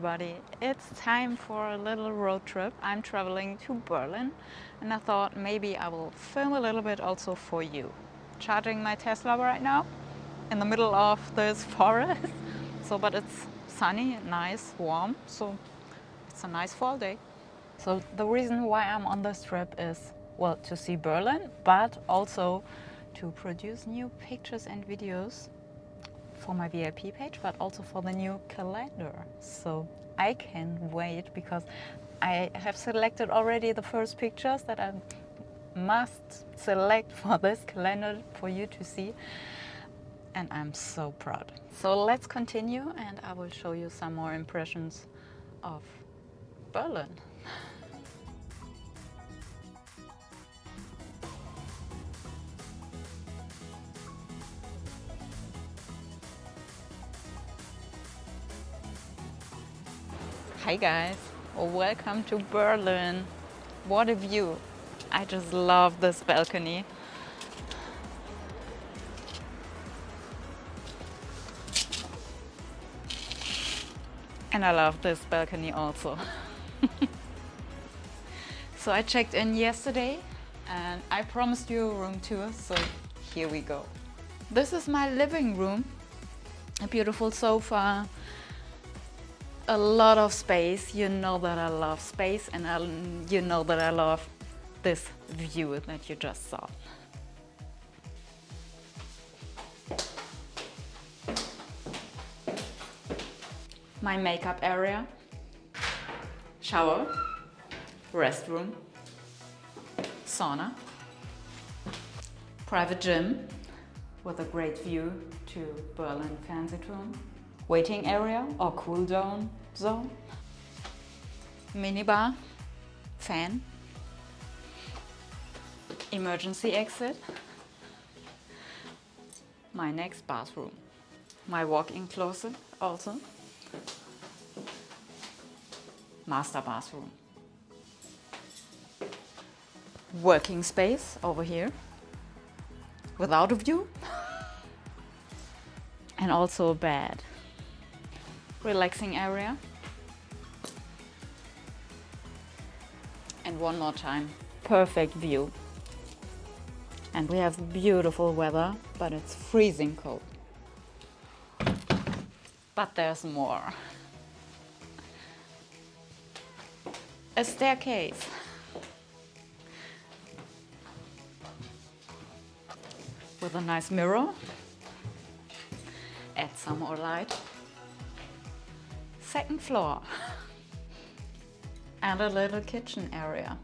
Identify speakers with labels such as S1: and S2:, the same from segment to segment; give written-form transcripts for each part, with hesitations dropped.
S1: everybody, it's time for a little road trip. I'm traveling to Berlin and I thought maybe I will film a little bit also for you. Charging my Tesla right now in the middle of this forest. But it's sunny, nice, warm, so it's a nice fall day. So the reason why I'm on this trip is, well, to see Berlin, but also to produce new pictures and videos for my VIP page, but also for the new calendar. So I can wait because I have selected already the first pictures that I must select for this calendar for you to see. And I'm so proud. So let's continue and I will show you some more impressions of Berlin. Hi guys, welcome to Berlin. What a view. I just love this balcony. And I love this balcony also. So I checked in yesterday and I promised you a room tour, so here we go. This is my living room. A beautiful sofa, a lot of space. You know that I love space and you know that I love this view that you just saw. My makeup area, shower, restroom, sauna, private gym with a great view to Berlin Fernsehturm, waiting area or cool down zone, minibar, fan, emergency exit, my next bathroom, my walk-in closet also, master bathroom, working space over here without a view, and also a bed, relaxing area, and one more time, perfect view. And we have beautiful weather, but it's freezing cold. But there's more. A staircase. With a nice mirror. Add some more light. Second floor. And a little kitchen area.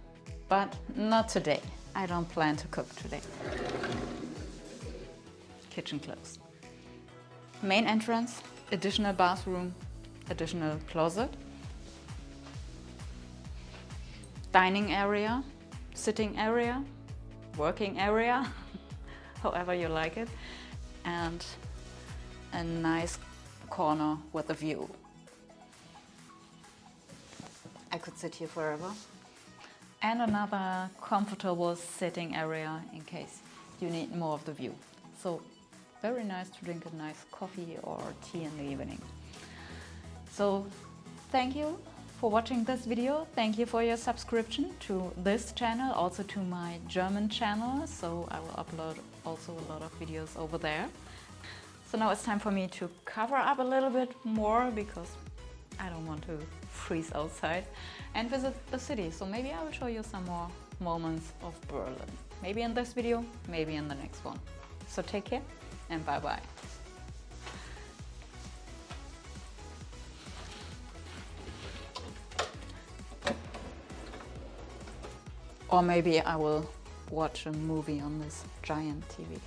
S1: But not today. I don't plan to cook today. Kitchen closed. Main entrance, additional bathroom, additional closet. Dining area, sitting area, working area, however you like it, and a nice corner with a view. I could sit here forever. And another comfortable sitting area in case you need more of the view. So very nice to drink a nice coffee or tea in the evening. So thank you for watching this video. Thank you for your subscription to this channel, also to my German channel. So I will upload also a lot of videos over there. So now it's time for me to cover up a little bit more because I don't want to freeze outside and visit the city. So maybe I will show you some more moments of Berlin. Maybe in this video, maybe in the next one. So take care and bye-bye. Or maybe I will watch a movie on this giant TV.